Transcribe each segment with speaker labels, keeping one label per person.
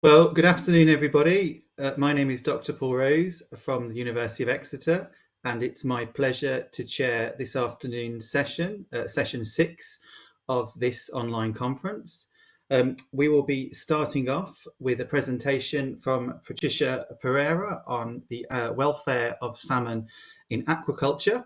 Speaker 1: Well, good afternoon, everybody. My name is Dr. Paul Rose from the University of Exeter, and it's my pleasure to chair this afternoon's session, session 6 of this online conference. We will be starting off with a presentation from Patricia Pereira on the welfare of salmon in aquaculture.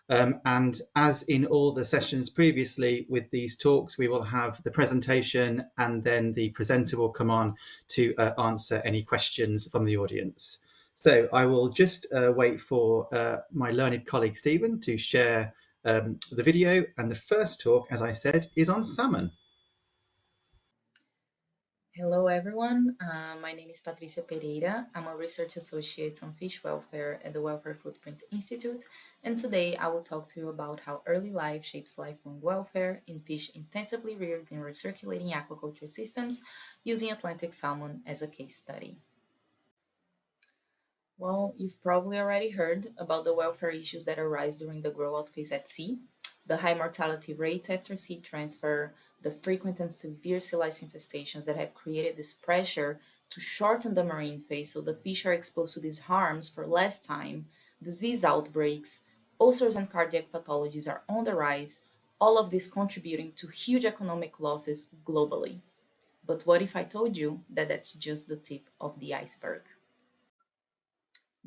Speaker 1: And as in all the sessions previously with these talks, we will have the presentation and then the presenter will come on to answer any questions from the audience. So I will just wait for my learned colleague Stephen to share the video, and the first talk, as I said, is on salmon.
Speaker 2: Hello everyone, my name is Patricia Pereira. I'm a research associate on fish welfare at the Welfare Footprint Institute, and today I will talk to you about how early life shapes lifelong welfare in fish intensively reared in recirculating aquaculture systems using Atlantic salmon as a case study. Well, you've probably already heard about the welfare issues that arise during the grow-out phase at sea, the high mortality rates after seed transfer, the frequent and severe sea lice infestations that have created this pressure to shorten the marine phase so the fish are exposed to these harms for less time, disease outbreaks, ulcers and cardiac pathologies are on the rise, all of this contributing to huge economic losses globally. But what if I told you that that's just the tip of the iceberg?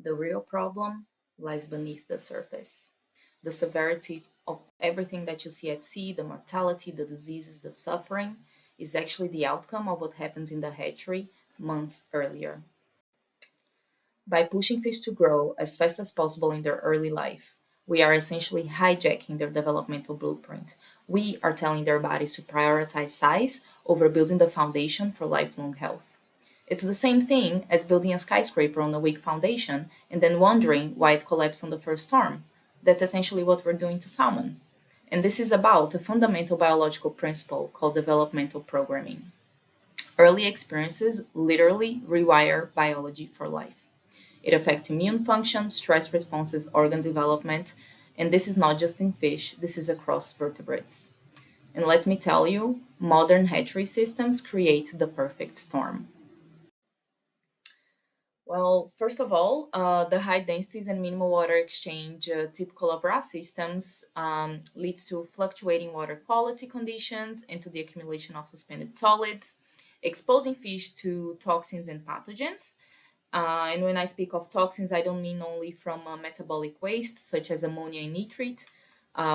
Speaker 2: The real problem lies beneath the surface. The severity of everything that you see at sea, the mortality, the diseases, the suffering, is actually the outcome of what happens in the hatchery months earlier. By pushing fish to grow as fast as possible in their early life, we are essentially hijacking their developmental blueprint. We are telling their bodies to prioritize size over building the foundation for lifelong health. It's the same thing as building a skyscraper on a weak foundation and then wondering why it collapsed on the first storm. That's essentially what we're doing to salmon. And this is about a fundamental biological principle called developmental programming. Early experiences literally rewire biology for life. It affects immune function, stress responses, organ development, and this is not just in fish, this is across vertebrates. And let me tell you, modern hatchery systems create the perfect storm. Well, first of all, the high densities and minimal water exchange typical of RAS systems leads to fluctuating water quality conditions and to the accumulation of suspended solids, exposing fish to toxins and pathogens. And when I speak of toxins, I don't mean only from metabolic waste, such as ammonia and nitrate,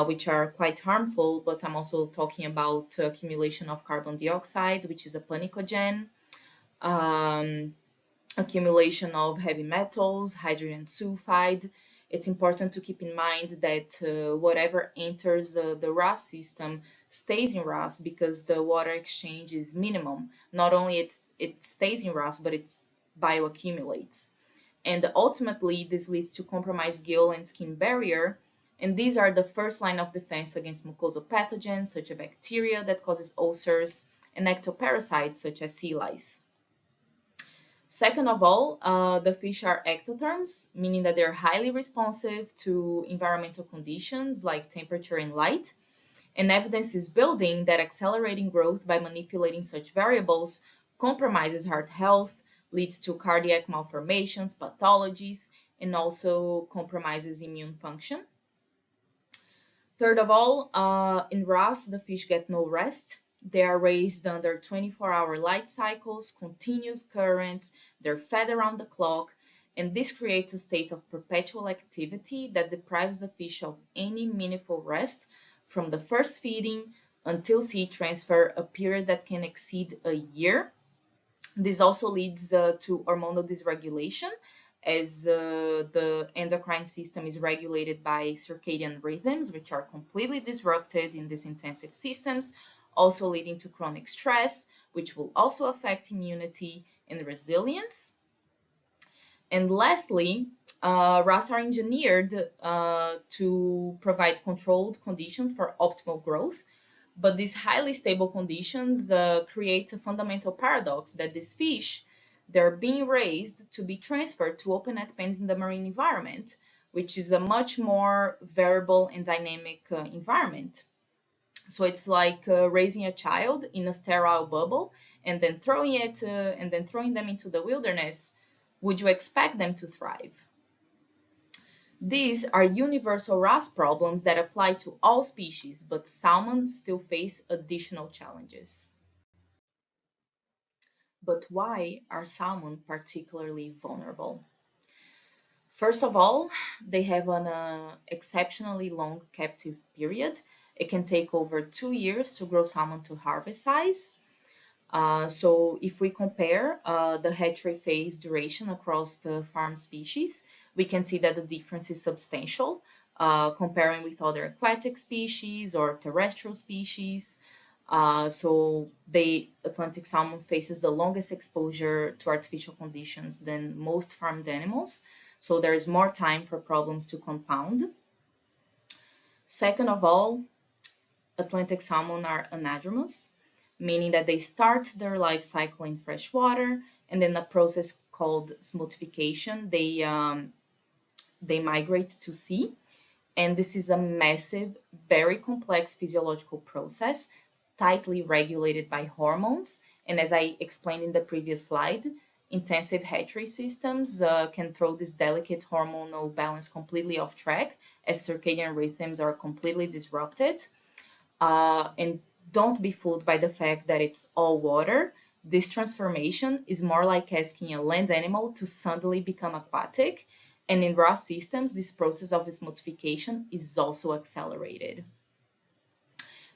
Speaker 2: which are quite harmful, but I'm also talking about accumulation of carbon dioxide, which is a panicogen, accumulation of heavy metals, hydrogen sulfide. It's important to keep in mind that whatever enters the RAS system stays in RAS because the water exchange is minimum. Not only it stays in RAS, but it bioaccumulates. And ultimately, this leads to compromised gill and skin barrier. And these are the first line of defense against mucosal pathogens, such as bacteria that causes ulcers, and ectoparasites, such as sea lice. Second of all, the fish are ectotherms, meaning that they're highly responsive to environmental conditions like temperature and light. And evidence is building that accelerating growth by manipulating such variables compromises heart health, leads to cardiac malformations, pathologies, and also compromises immune function. Third of all, in RAS, the fish get no rest. They are raised under 24-hour light cycles, continuous currents, they're fed around the clock, and this creates a state of perpetual activity that deprives the fish of any meaningful rest from the first feeding until seed transfer, a period that can exceed a year. This also leads to hormonal dysregulation, as the endocrine system is regulated by circadian rhythms, which are completely disrupted in these intensive systems, also leading to chronic stress, which will also affect immunity and resilience. And lastly, RAS are engineered to provide controlled conditions for optimal growth, but these highly stable conditions create a fundamental paradox that these fish, they're being raised to be transferred to open net pens in the marine environment, which is a much more variable and dynamic environment. So it's like raising a child in a sterile bubble and then throwing them into the wilderness. Would you expect them to thrive? These are universal RAS problems that apply to all species, but salmon still face additional challenges. But why are salmon particularly vulnerable? First of all, they have an exceptionally long captive period. It can take over 2 years to grow salmon to harvest size. So if we compare the hatchery phase duration across the farm species, we can see that the difference is substantial, comparing with other aquatic species or terrestrial species. So the Atlantic salmon faces the longest exposure to artificial conditions than most farmed animals. So there is more time for problems to compound. Second of all, Atlantic salmon are anadromous, meaning that they start their life cycle in fresh water, and then a process called smoltification, they migrate to sea. And this is a massive, very complex physiological process, tightly regulated by hormones. And as I explained in the previous slide, intensive hatchery systems can throw this delicate hormonal balance completely off track as circadian rhythms are completely disrupted. And don't be fooled by the fact that it's all water. This transformation is more like asking a land animal to suddenly become aquatic. And in raw systems, this process of smoltification is also accelerated.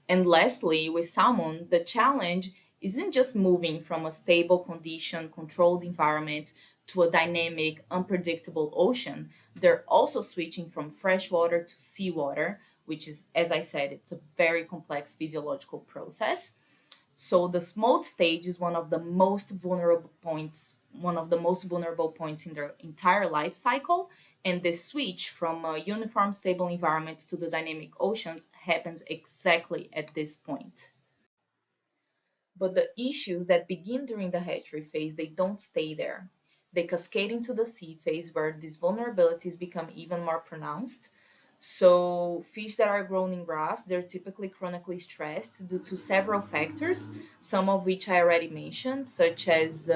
Speaker 2: And lastly, with salmon, the challenge isn't just moving from a stable condition, controlled environment to a dynamic, unpredictable ocean. They're also switching from freshwater to seawater, which is, as I said, it's a very complex physiological process. So the smolt stage is one of the most vulnerable points in their entire life cycle. And the switch from a uniform stable environment to the dynamic oceans happens exactly at this point. But the issues that begin during the hatchery phase, they don't stay there. They cascade into the sea phase where these vulnerabilities become even more pronounced. So fish that are grown in RAS, they're typically chronically stressed due to several factors, some of which I already mentioned, such as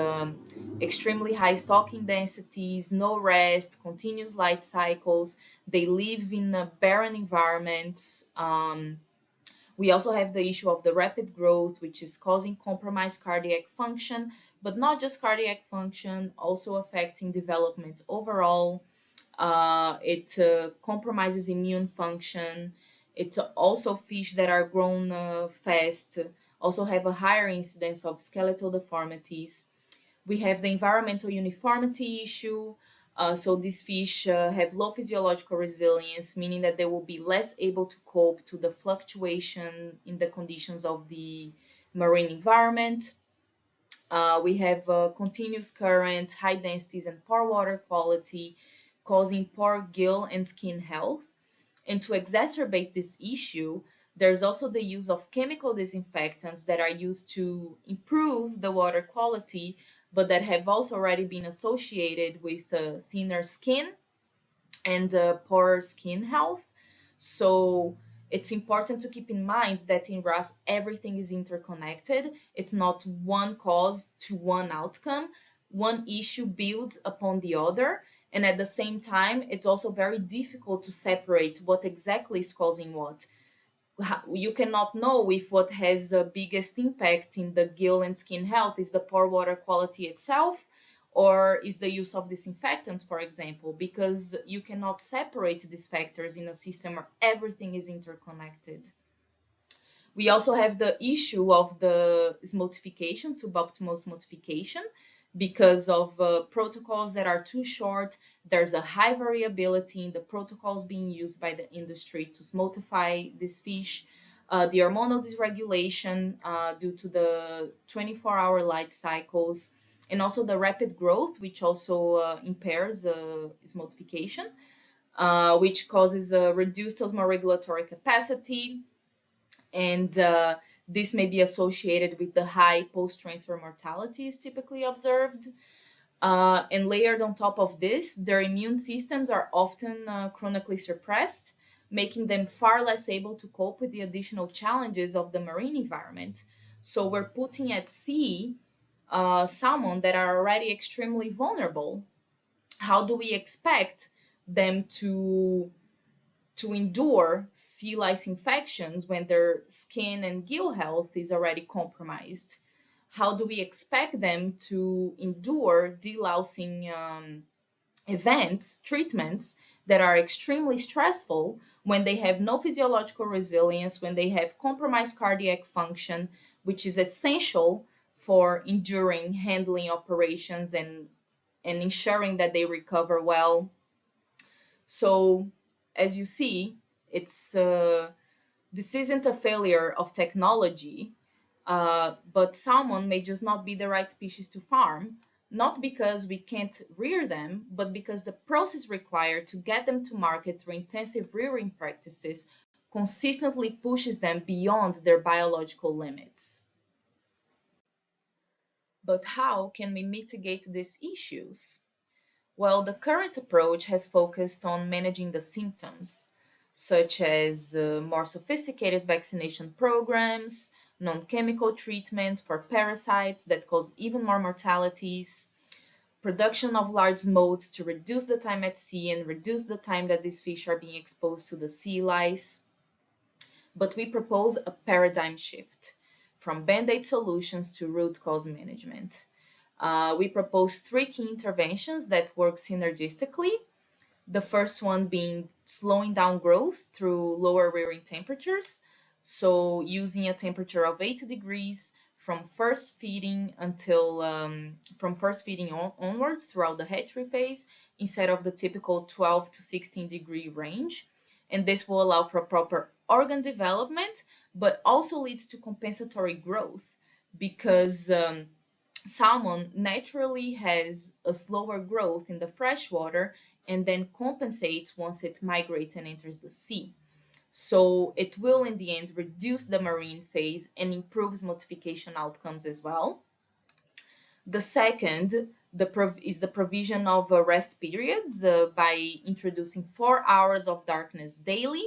Speaker 2: extremely high stocking densities, no rest, continuous light cycles. They live in barren environments. We also have the issue of the rapid growth, which is causing compromised cardiac function, but not just cardiac function, also affecting development overall. It compromises immune function. It's also fish that are grown fast also have a higher incidence of skeletal deformities. We have the environmental uniformity issue. So these fish have low physiological resilience, meaning that they will be less able to cope to the fluctuation in the conditions of the marine environment. We have continuous currents, high densities, and poor water quality, causing poor gill and skin health. And to exacerbate this issue, there's also the use of chemical disinfectants that are used to improve the water quality, but that have also already been associated with thinner skin and poorer skin health. So it's important to keep in mind that in RAS, everything is interconnected. It's not one cause to one outcome. One issue builds upon the other. And at the same time, it's also very difficult to separate what exactly is causing what. You cannot know if what has the biggest impact in the gill and skin health is the poor water quality itself, or is the use of disinfectants, for example, because you cannot separate these factors in a system where everything is interconnected. We also have the issue of the smoltification, suboptimal smoltification, because of protocols that are too short. There's a high variability in the protocols being used by the industry to smoltify this fish. The hormonal dysregulation due to the 24-hour light cycles, and also the rapid growth, which also impairs smoltification, which causes a reduced osmoregulatory capacity, and this may be associated with the high post-transfer mortalities typically observed. And layered on top of this, their immune systems are often chronically suppressed, making them far less able to cope with the additional challenges of the marine environment. So we're putting at sea salmon that are already extremely vulnerable. How do we expect them to endure sea lice infections when their skin and gill health is already compromised? How do we expect them to endure delousing treatments that are extremely stressful when they have no physiological resilience, when they have compromised cardiac function, which is essential for enduring handling operations and ensuring that they recover well? So, as you see, this isn't a failure of technology, but salmon may just not be the right species to farm, not because we can't rear them, but because the process required to get them to market through intensive rearing practices consistently pushes them beyond their biological limits. But how can we mitigate these issues? Well, the current approach has focused on managing the symptoms, such as more sophisticated vaccination programs, non-chemical treatments for parasites that cause even more mortalities, production of large smolts to reduce the time at sea and reduce the time that these fish are being exposed to the sea lice. But we propose a paradigm shift from band-aid solutions to root cause management. We propose 3 key interventions that work synergistically. The first one being slowing down growth through lower rearing temperatures. So using a temperature of 80 degrees from first feeding onwards throughout the hatchery phase instead of the typical 12 to 16 degree range. And this will allow for proper organ development, but also leads to compensatory growth because salmon naturally has a slower growth in the freshwater and then compensates once it migrates and enters the sea. So it will in the end reduce the marine phase and improves multiplication outcomes as well. The second is the provision of rest periods by introducing 4 hours of darkness daily,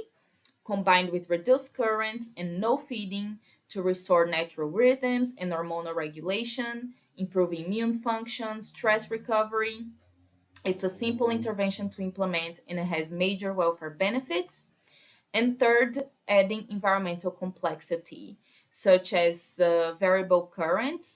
Speaker 2: combined with reduced currents and no feeding to restore natural rhythms and hormonal regulation, improve immune function, stress recovery. It's a simple intervention to implement and it has major welfare benefits. And third, adding environmental complexity, such as variable currents,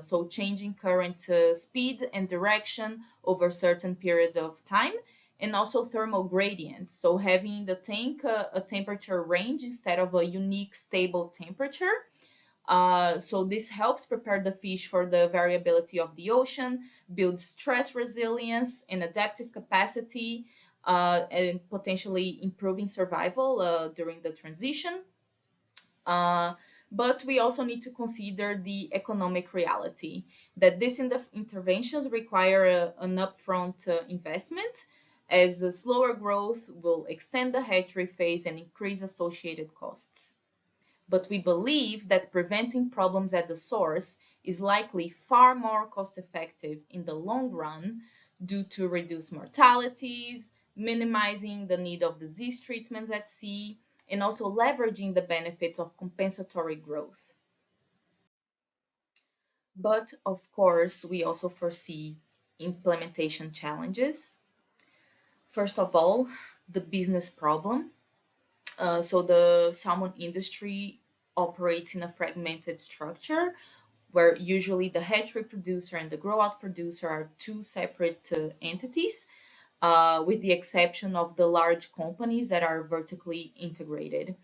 Speaker 2: so changing current speed and direction over certain periods of time, and also thermal gradients, so having in the tank a temperature range instead of a unique stable temperature. So this helps prepare the fish for the variability of the ocean, builds stress resilience and adaptive capacity, and potentially improving survival during the transition. But we also need to consider the economic reality that these interventions require an upfront investment, as a slower growth will extend the hatchery phase and increase associated costs. But we believe that preventing problems at the source is likely far more cost-effective in the long run due to reduced mortalities, minimizing the need of disease treatments at sea, and also leveraging the benefits of compensatory growth. But of course, we also foresee implementation challenges. First of all, the business problem. So the salmon industry operates in a fragmented structure where usually the hatchery producer and the grow-out producer are 2 separate entities, with the exception of the large companies that are vertically integrated.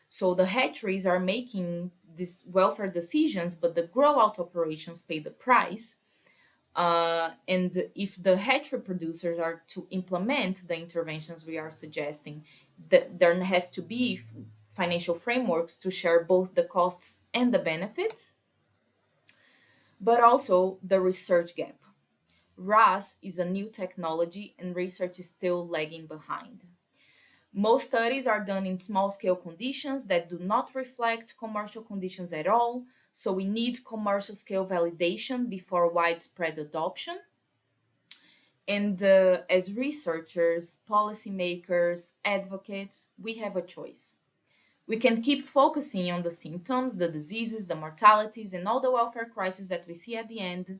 Speaker 2: So the hatcheries are making these welfare decisions, but the grow-out operations pay the price. And if the hatchery producers are to implement the interventions we are suggesting, there has to be financial frameworks to share both the costs and the benefits. But also the research gap. RAS is a new technology and research is still lagging behind. Most studies are done in small-scale conditions that do not reflect commercial conditions at all, so we need commercial-scale validation before widespread adoption. And as researchers, policymakers, advocates, we have a choice. We can keep focusing on the symptoms, the diseases, the mortalities, and all the welfare crises that we see at the end,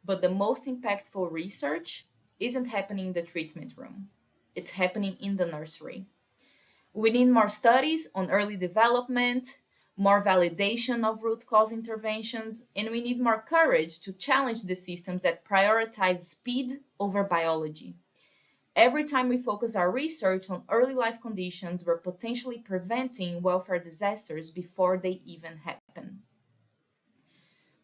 Speaker 2: but the most impactful research isn't happening in the treatment room. It's happening in the nursery. We need more studies on early development, more validation of root cause interventions, and we need more courage to challenge the systems that prioritize speed over biology. Every time we focus our research on early life conditions, we're potentially preventing welfare disasters before they even happen.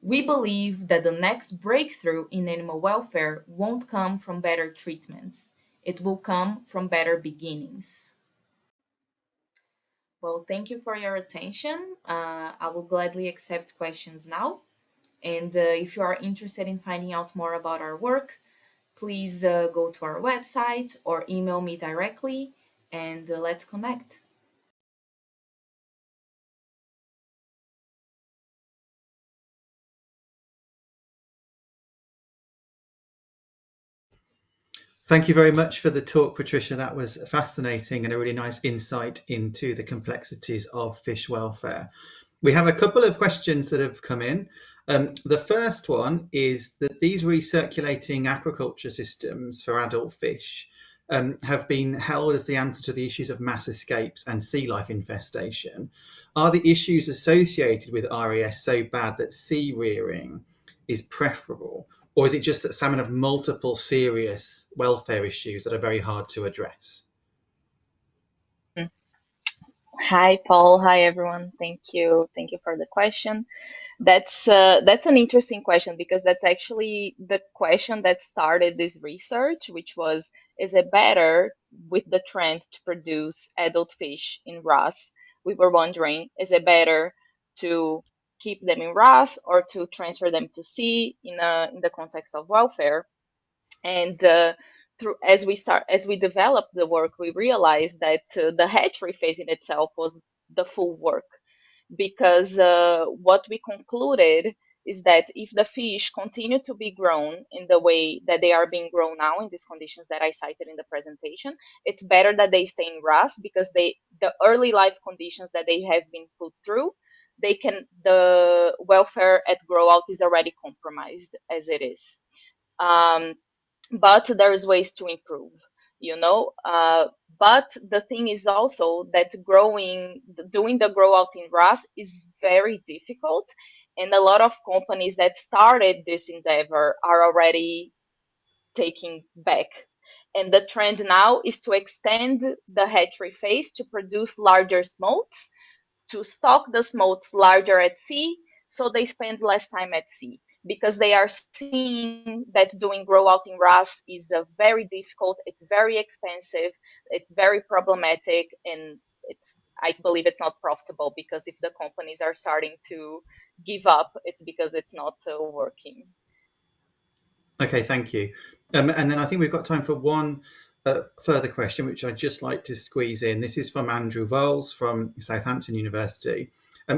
Speaker 2: We believe that the next breakthrough in animal welfare won't come from better treatments. It will come from better beginnings. Well, thank you for your attention. I will gladly accept questions now. And if you are interested in finding out more about our work, please go to our website or email me directly, and let's connect.
Speaker 1: Thank you very much for the talk, Patricia. That was fascinating and a really nice insight into the complexities of fish welfare. We have a couple of questions that have come in. The first one is that these recirculating aquaculture systems for adult fish have been held as the answer to the issues of mass escapes and sea life infestation. Are the issues associated with RES so bad that sea rearing is preferable? Or is it just that salmon have multiple serious welfare issues that are very hard to address?
Speaker 3: Hi, Paul. Hi, everyone. Thank you. Thank you for the question. That's an interesting question because that's actually the question that started this research, which was, is it better with the trend to produce adult fish in RAS? We were wondering, is it better to keep them in RAS or to transfer them to sea in the context of welfare? And through as we developed the work, we realized that the hatchery phase in itself was the full work because what we concluded is that if the fish continue to be grown in the way that they are being grown now in these conditions that I cited in the presentation, it's better that they stay in RAS because the early life conditions that they have been put through, the welfare at grow out is already compromised as it is. Um, but there's ways to improve, you know. But the thing is also that doing the grow out in RAS is very difficult, and a lot of companies that started this endeavor are already taking back. And the trend now is to extend the hatchery phase to produce larger smolts, to stock the smolts larger at sea so they spend less time at sea because they are seeing that doing grow out in RAS is very difficult, it's very expensive, it's very problematic, and I believe it's not profitable because if the companies are starting to give up, it's because it's not working.
Speaker 1: Okay, thank you. And then I think we've got time for one further question, which I'd just like to squeeze in. This is from Andrew Voles from Southampton University.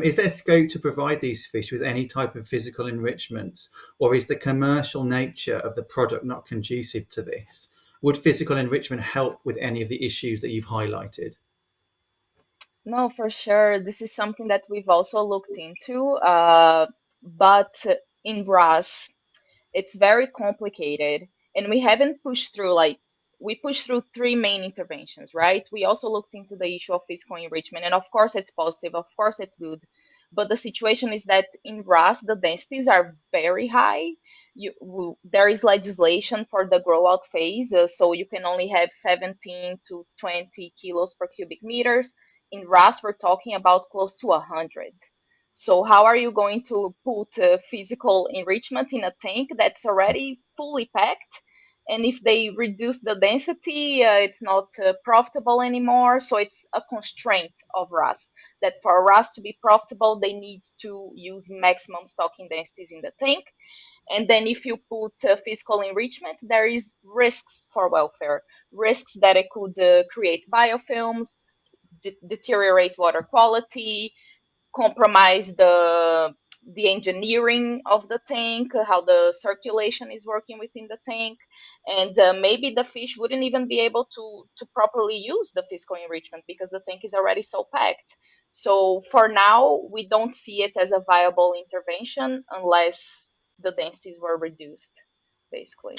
Speaker 1: Is there scope to provide these fish with any type of physical enrichments, or is the commercial nature of the product not conducive to this? Would physical enrichment help with any of the issues that you've highlighted?
Speaker 3: No, for sure. This is something that we've also looked into, but in RAS, it's very complicated, and we haven't pushed through like we pushed through three main interventions, right? We also looked into the issue of physical enrichment, and of course it's positive, of course it's good, but the situation is that in RAS the densities are very high. There is legislation for the grow out phase, so you can only have 17 to 20 kilos per cubic meters. In RAS we're talking about close to 100. So how are you going to put physical enrichment in a tank that's already fully packed? And if they reduce the density, it's not profitable anymore. So it's a constraint of RAS that for RAS to be profitable, they need to use maximum stocking densities in the tank. And then if you put physical enrichment, there is risks for welfare, risks that it could create biofilms, deteriorate water quality, compromise the engineering of the tank, how the circulation is working within the tank, and maybe the fish wouldn't even be able to properly use the physical enrichment because the tank is already so packed. So for now, we don't see it as a viable intervention unless the densities were reduced, basically.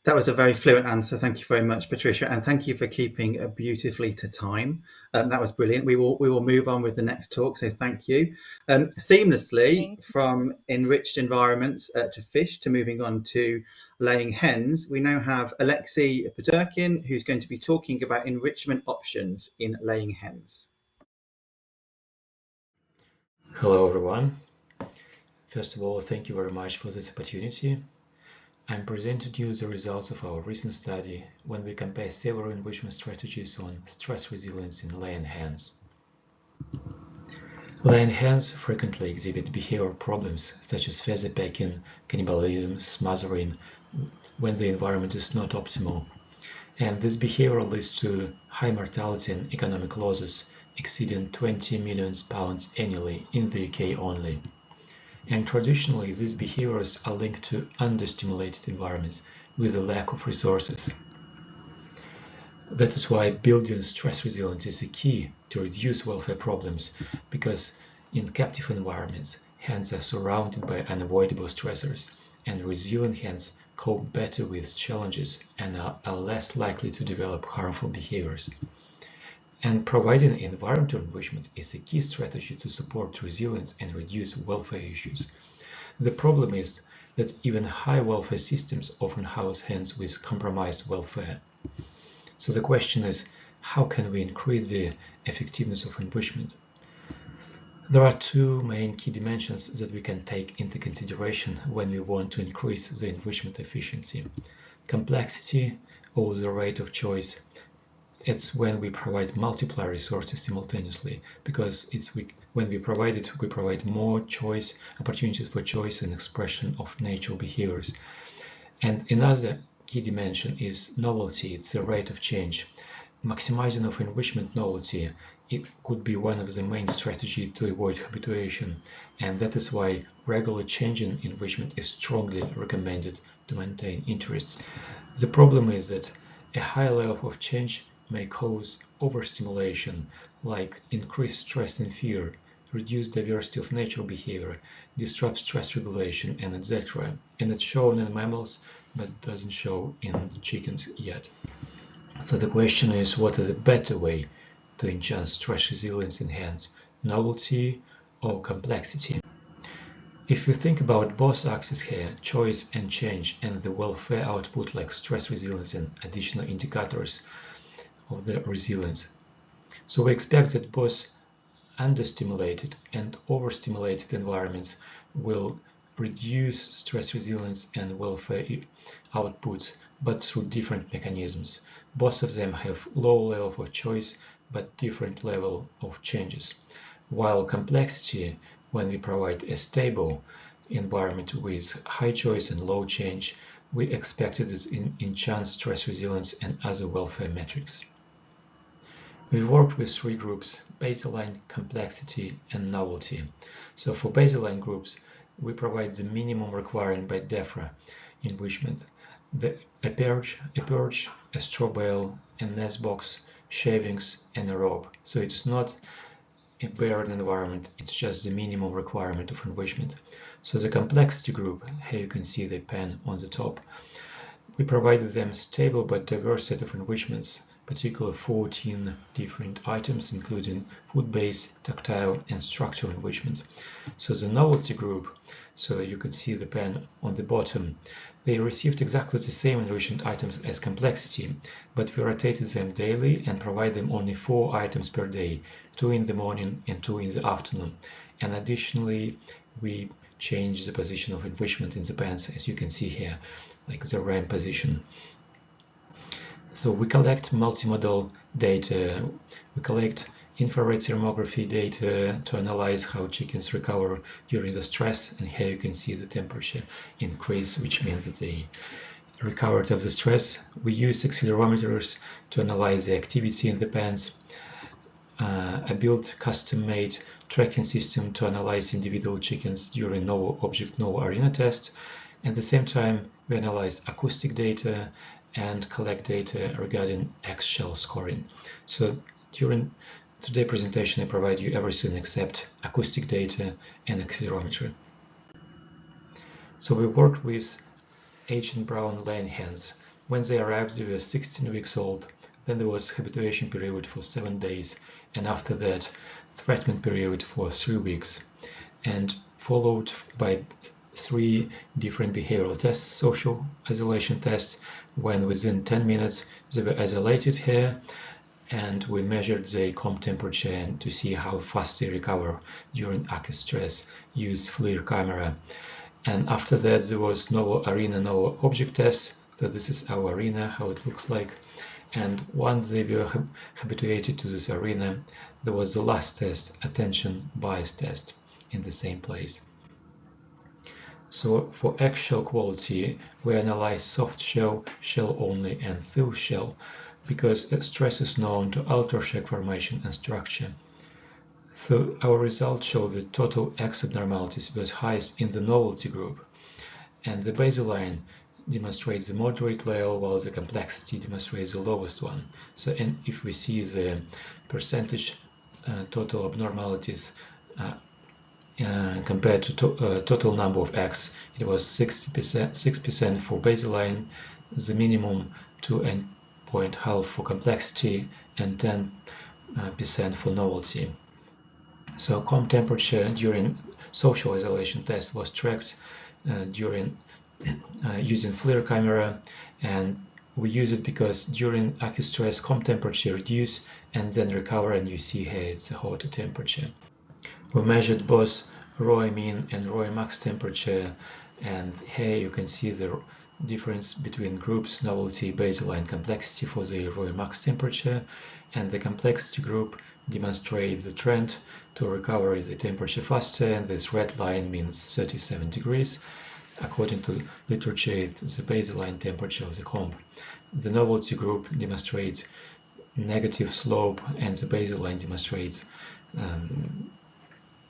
Speaker 1: That was a very fluent answer. Thank you very much, Patricia, and thank you for keeping beautifully to time. That was brilliant. We will move on with the next talk, so thank you. Seamlessly from enriched environments to fish to moving on to laying hens, we now have Aleksei Podturkin, who's going to be talking about enrichment options in laying hens.
Speaker 4: Hello everyone. First of all, thank you very much for this opportunity. I'm presenting to you the results of our recent study when we compare several enrichment strategies on stress resilience in laying hens. Laying hens frequently exhibit behavioral problems such as feather pecking, cannibalism, smothering when the environment is not optimal. And this behavior leads to high mortality and economic losses exceeding £20 million annually in the UK only. And traditionally, these behaviors are linked to understimulated environments with a lack of resources. That is why building stress resilience is a key to reduce welfare problems, because in captive environments, hens are surrounded by unavoidable stressors, and resilient hens cope better with challenges and are less likely to develop harmful behaviors. And providing environmental enrichment is a key strategy to support resilience and reduce welfare issues. The problem is that even high welfare systems often house hens with compromised welfare. So the question is, how can we increase the effectiveness of enrichment? There are two main key dimensions that we can take into consideration when we want to increase the enrichment efficiency. Complexity, or the rate of choice. It's when we provide multiple resources simultaneously, because when we provide it, we provide more choice, opportunities for choice and expression of natural behaviors. And another key dimension is novelty, it's the rate of change. Maximizing of enrichment novelty, it could be one of the main strategies to avoid habituation, and that is why regular changing enrichment is strongly recommended to maintain interest. The problem is that a high level of change may cause overstimulation, like increased stress and fear, reduced diversity of natural behavior, disrupt stress regulation, and etc. And it's shown in mammals, but doesn't show in chickens yet. So the question is, what is a better way to enhance stress resilience in hens, novelty or complexity? If we think about both axes here, choice and change, and the welfare output like stress resilience and additional indicators of the resilience. So we expect that both understimulated and overstimulated environments will reduce stress resilience and welfare outputs, but through different mechanisms. Both of them have low level of choice, but different level of changes. While complexity, when we provide a stable environment with high choice and low change, we expected it in enhanced stress resilience and other welfare metrics. We worked with three groups: baseline, complexity, and novelty. So for baseline groups, we provide the minimum required by DEFRA enrichment: a perch, a straw bale, a nest box, shavings, and a rope. So it's not a barren environment, it's just the minimum requirement of enrichment. So the complexity group, here you can see the pen on the top, we provided them stable but diverse set of enrichments, particularly 14 different items, including food-based, tactile, and structural enrichment. So the novelty group, so you could see the pen on the bottom, they received exactly the same enrichment items as complexity, but we rotated them daily and provide them only 4 items per day, 2 in the morning and 2 in the afternoon. And additionally, we change the position of enrichment in the pens, as you can see here, like the RAM position. So we collect multimodal data, we collect infrared thermography data to analyze how chickens recover during the stress, and here you can see the temperature increase, which means that they recovered of the stress. We use accelerometers to analyze the activity in the pens. I built custom-made tracking system to analyze individual chickens during no object, no arena test. At the same time, we analyzed acoustic data and collect data regarding egg-shell scoring. So during today's presentation, I provide you everything except acoustic data and accelerometry. So we worked with Asian brown laying hens. When they arrived, they were 16 weeks old. Then there was habituation period for 7 days, and after that, treatment period for 3 weeks, and followed by 3 different behavioral tests, social isolation tests, when within 10 minutes they were isolated here, and we measured the comp temperature to see how fast they recover during acute stress, use FLIR camera. And after that, there was no arena, no object test. So this is our arena, how it looks like. And once they were habituated to this arena, there was the last test, attention bias test, in the same place. So for eggshell quality, we analyze soft shell, shell only, and thin shell, because stress is known to alter shape formation and structure. So our results show that total X abnormalities was highest in the novelty group, and the baseline demonstrates the moderate level, while the complexity demonstrates the lowest one. So, and if we see the percentage total abnormalities compared to total number of X, it was 6% for baseline, the minimum 2.5 for complexity, and 10% for novelty. So comp temperature during social isolation test was tracked during using FLIR camera, and we use it because during acute stress comp temperature reduce and then recover, and you see here it's a hotter temperature. We measured both ROI mean and ROI max temperature, and here you can see the difference between groups, novelty, baseline, complexity for the ROI max temperature, and the complexity group demonstrates the trend to recover the temperature faster, and this red line means 37 degrees. According to literature, it's the baseline temperature of the comp. The novelty group demonstrates negative slope, and the baseline demonstrates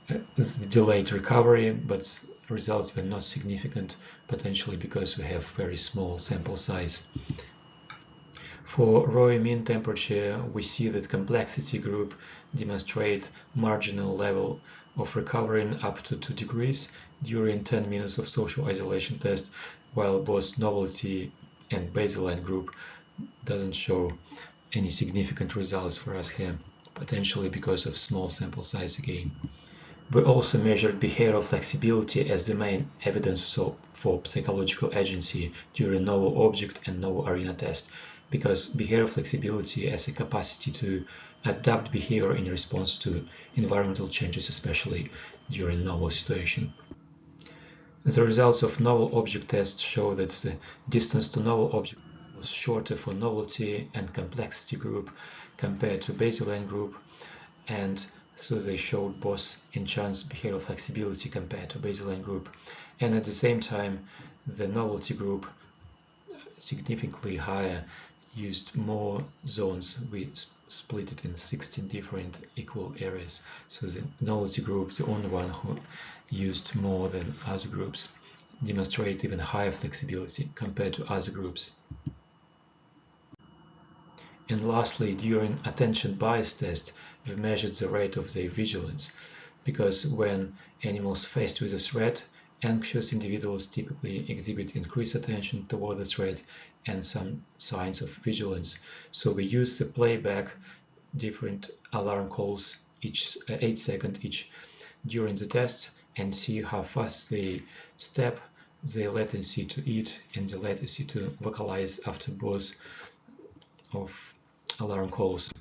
Speaker 4: the delayed recovery, but results were not significant, potentially because we have very small sample size. For ROI mean temperature, we see that complexity group demonstrate marginal level of recovering up to 2 degrees during 10 minutes of social isolation test, while both novelty and baseline group doesn't show any significant results for us here, potentially because of small sample size again. We also measured behavioral flexibility as the main evidence for psychological agency during novel object and novel arena test, because behavioral flexibility has a capacity to adapt behavior in response to environmental changes, especially during novel situation. The results of novel object tests show that the distance to novel object was shorter for novelty and complexity group compared to baseline group, and so they showed both enhanced behavioral flexibility compared to baseline group, and at the same time the novelty group significantly higher, used more zones. We split it in 16 different equal areas, so the novelty group, the only one who used more than other groups, demonstrate even higher flexibility compared to other groups. And lastly, during attention bias test, we measured the rate of their vigilance, because when animals faced with a threat, anxious individuals typically exhibit increased attention toward the threat and some signs of vigilance. So we use the playback different alarm calls each 8 seconds each during the test, and see how fast they step, the latency to eat, and the latency to vocalize after both of alarm calls.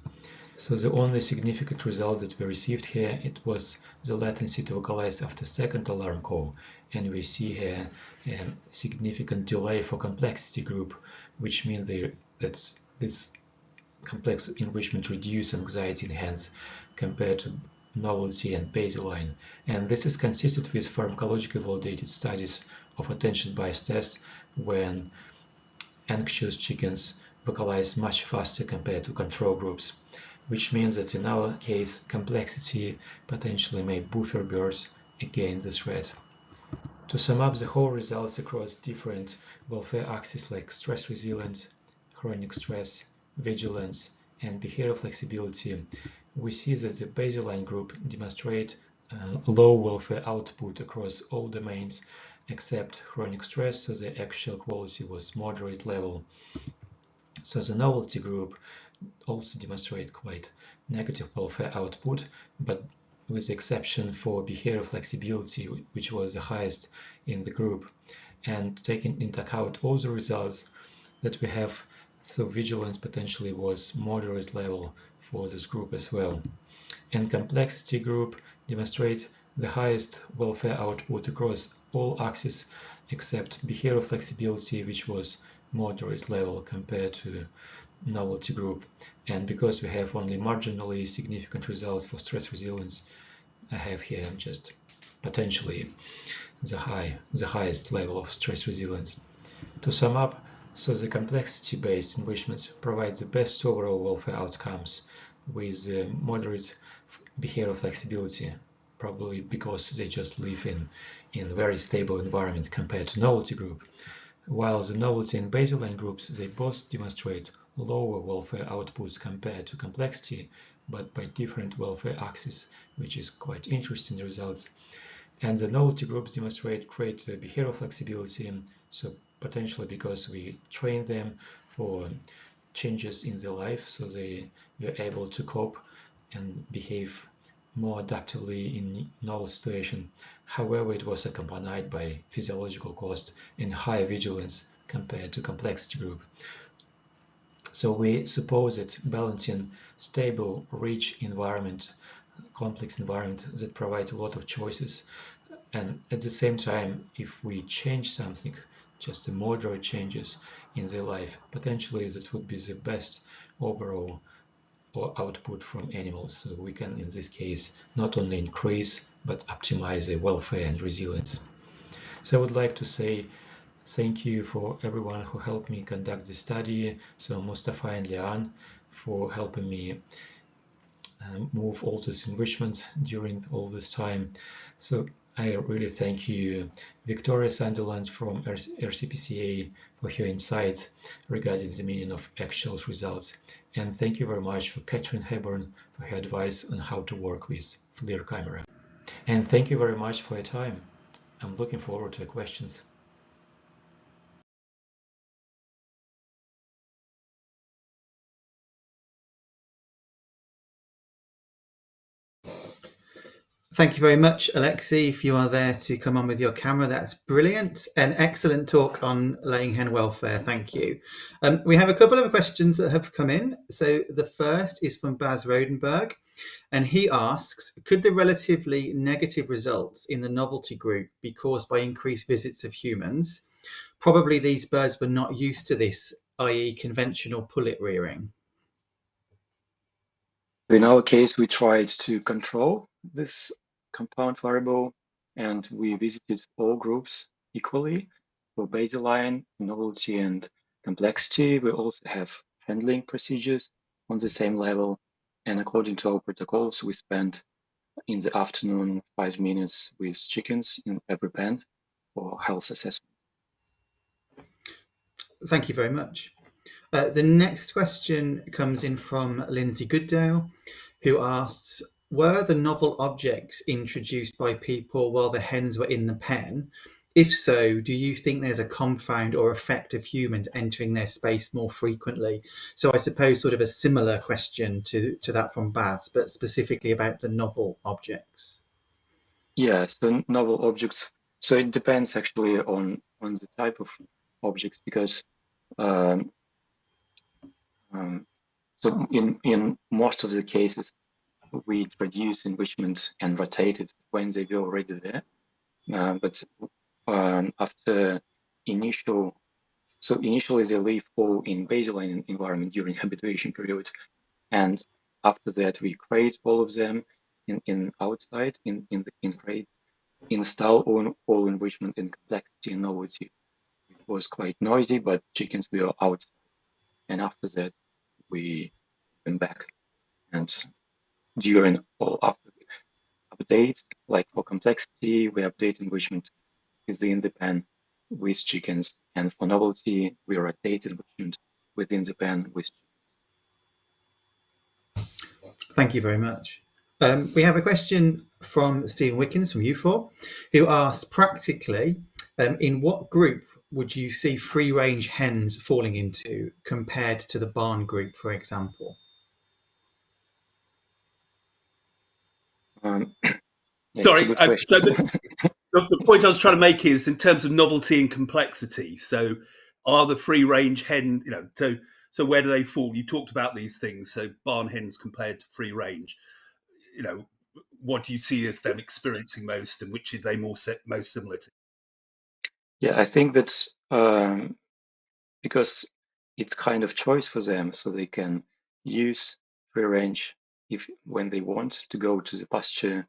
Speaker 4: So the only significant result that we received here, it was the latency to vocalize after second alarm call, and we see here a significant delay for complexity group, which means that this complex enrichment reduces anxiety in hens compared to novelty and baseline. And this is consistent with pharmacologically validated studies of attention bias test when anxious chickens vocalize much faster compared to control groups. which means that in our case, complexity potentially may buffer birds against the threat. To sum up the whole results across different welfare axes like stress resilience, chronic stress, vigilance, and behavioral flexibility, we see that the baseline group demonstrate low welfare output across all domains except chronic stress, so the actual quality was moderate level. So the novelty group also demonstrate quite negative welfare output, but with the exception for behavioral flexibility, which was the highest in the group. And taking into account all the results that we have, so vigilance potentially was moderate level for this group as well. And complexity group demonstrate the highest welfare output across all axes except behavioral flexibility, which was moderate level compared to novelty group. And because we have only marginally significant results for stress resilience, I have here just potentially the highest level of stress resilience. To sum up, so the complexity-based enrichment provides the best overall welfare outcomes with moderate behavioral flexibility, probably because they just live in a very stable environment compared to novelty group. While the novelty and baseline groups, they both demonstrate lower welfare outputs compared to complexity, but by different welfare axes, which is quite interesting results. And the novelty groups demonstrate great behavioral flexibility, so potentially because we train them for changes in their life, so they were able to cope and behave more adaptively in novel situation. However, it was accompanied by physiological cost and high vigilance compared to complexity group. So we suppose that balancing stable, rich environment, complex environment that provide a lot of choices, and at the same time, if we change something, just the moderate changes in their life, potentially this would be the best overall or output from animals. So we can, in this case, not only increase but optimize their welfare and resilience. So I would like to say thank you for everyone who helped me conduct this study. So Mustafa and Lian for helping me move all this enrichment during all this time. So I really thank you, Victoria Sunderland from RCPCA, for her insights regarding the meaning of actual results. And thank you very much for Catherine Hepburn for her advice on how to work with FLIR camera. And thank you very much for your time. I'm looking forward to your questions.
Speaker 1: Thank you very much, Aleksei. If you are there to come on with your camera, that's brilliant. An excellent talk on laying hen welfare. Thank you. We have a couple of questions that have come in. So the first is from Baz Rodenberg, and he asks, could the relatively negative results in the novelty group be caused by increased visits of humans? Probably these birds were not used to this, i.e. conventional pullet rearing.
Speaker 5: In our case, we tried to control this compound variable, and we visited all groups equally for baseline, novelty, and complexity. We also have handling procedures on the same level. And according to our protocols, we spent in the afternoon 5 minutes with chickens in every pen for health assessment.
Speaker 1: Thank you very much. The next question comes in from Lindsay Goodale, who asks, were the novel objects introduced by people while the hens were in the pen? If so, do you think there's a confound or effect of humans entering their space more frequently? So I suppose sort of a similar question to that from Baz, but specifically about the novel objects.
Speaker 5: Yeah, so novel objects. So it depends actually on the type of objects, because so in most of the cases, we introduce enrichment and rotate it when they were already there. But after initially they live all in baseline environment during habituation period, and after that we create all of them in outside in crates, install all enrichment and complexity and novelty. It was quite noisy, but chickens were outside, and after that we went back and during or after the update, like for complexity, we update enrichment within the pen with chickens, and for novelty, we rotate enrichment within the pen with chickens.
Speaker 1: Thank you very much. We have a question from Stephen Wickens from UFAW, who asks, practically, in what group would you see free-range hens falling into compared to the barn group, for example?
Speaker 5: Yeah,
Speaker 6: Sorry,
Speaker 5: it's a good question.
Speaker 6: so the point I was trying to make is in terms of novelty and complexity. So, are the free-range hen, so where do they fall? You talked about these things. So, barn hens compared to free-range. What do you see as them experiencing most, and which are they most similar to?
Speaker 5: Yeah, I think that's because it's kind of choice for them, so they can use free range when they want to go to the pasture,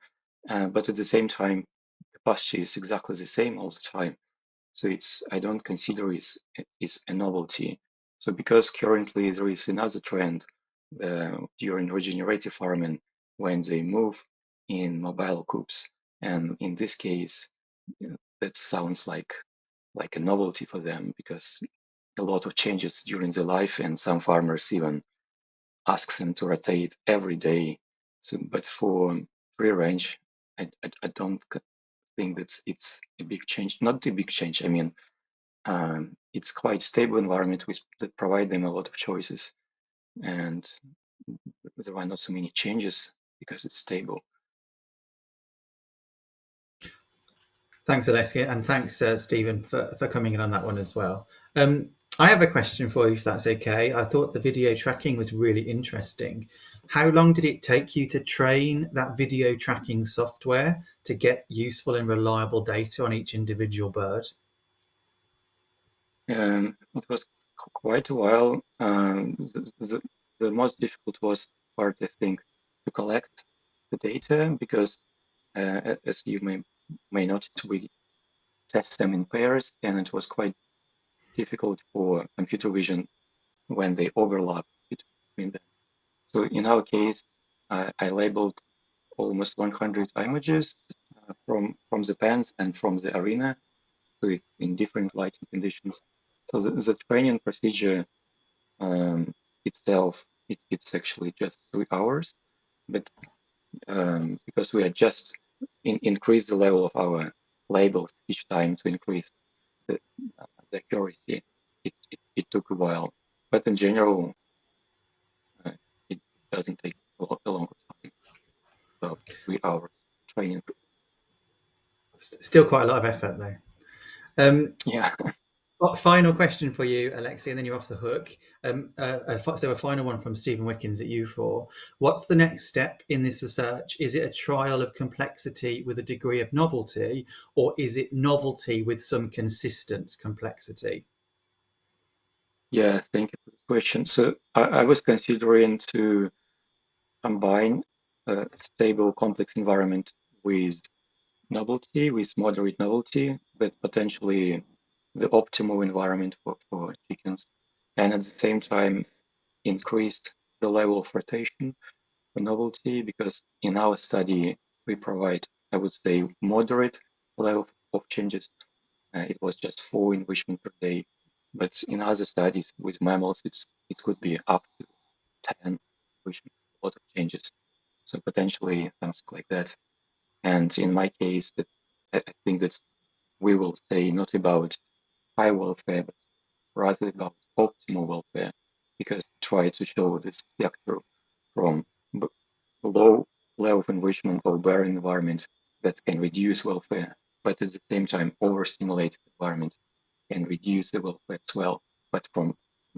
Speaker 5: but at the same time, the pasture is exactly the same all the time. So I don't consider it's a novelty. So because currently there is another trend during regenerative farming when they move in mobile coops, and in this case, that sounds like a novelty for them because a lot of changes during their life, and some farmers even ask them to rotate every day. So, but for free range, I don't think that it's a big change. Not a big change. I mean, it's quite stable environment that provide them a lot of choices, and there are not so many changes because it's stable.
Speaker 1: Thanks, Aleksei, and thanks, Stephen, for coming in on that one as well. I have a question for you, if that's okay. I thought the video tracking was really interesting. How long did it take you to train that video tracking software to get useful and reliable data on each individual bird?
Speaker 5: It was quite a while. The most difficult part, I think, to collect the data because, as you may notice, we test them in pairs, and it was quite difficult for computer vision when they overlap between them. So in our case, I labeled almost 100 images from the pens and from the arena, so it's in different lighting conditions. So the training procedure itself, it's actually just 3 hours, but because we had just increased the level of our labels each time to increase the accuracy, it took a while. But in general, it doesn't take a long time, about 3 hours training.
Speaker 1: Still quite a lot of effort, though.
Speaker 5: Yeah.
Speaker 1: Final question for you, Aleksei, and then you're off the hook. So a final one from Stephen Wickens at UFAW. What's the next step in this research? Is it a trial of complexity with a degree of novelty, or is it novelty with some consistent complexity?
Speaker 5: Yeah, thank you for this question. So I was considering to combine a stable complex environment with novelty, with moderate novelty, but potentially the optimal environment for chickens, and at the same time increase the level of rotation for novelty, because in our study we provide, I would say, moderate level of changes. It was just 4 enrichment per day, but in other studies with mammals, it could be up to 10 enrichments, a lot of changes. So potentially something like that. And in my case, I think that we will say not about high welfare, but rather about optimal welfare, because try to show this spectrum from low level of enrichment or barren environment that can reduce welfare, but at the same time overstimulated environment can reduce the welfare as well, but from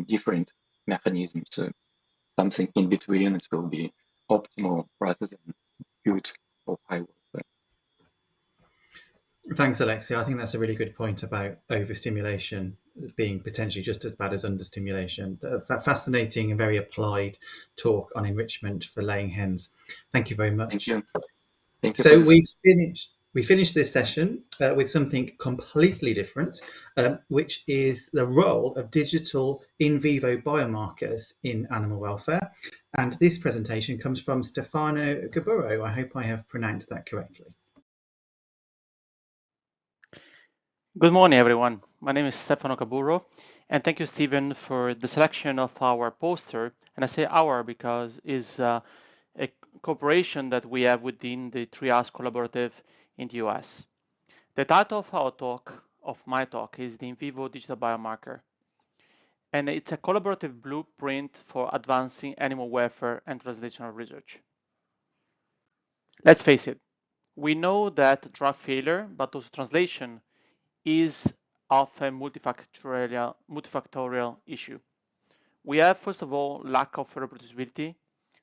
Speaker 5: different mechanisms. So something in between, it will be optimal rather than good or high welfare.
Speaker 1: Thanks, Aleksei. I think that's a really good point about overstimulation being potentially just as bad as understimulation. That fascinating and very applied talk on enrichment for laying hens. Thank you very much.
Speaker 5: Thank you. Thank you.
Speaker 1: So We finished this session with something completely different, which is the role of digital in vivo biomarkers in animal welfare. And this presentation comes from Stefano Gaburro. I hope I have pronounced that correctly.
Speaker 7: Good morning, everyone. My name is Stefano Gaburro, and thank you, Stephen, for the selection of our poster. And I say our because it's a cooperation that we have within the Trias Collaborative in the US. The title of my talk is the In Vivo Digital Biomarker, and it's a collaborative blueprint for advancing animal welfare and translational research. Let's face it, we know that drug failure, but also translation, is of a multifactorial issue. We have, first of all, lack of reproducibility.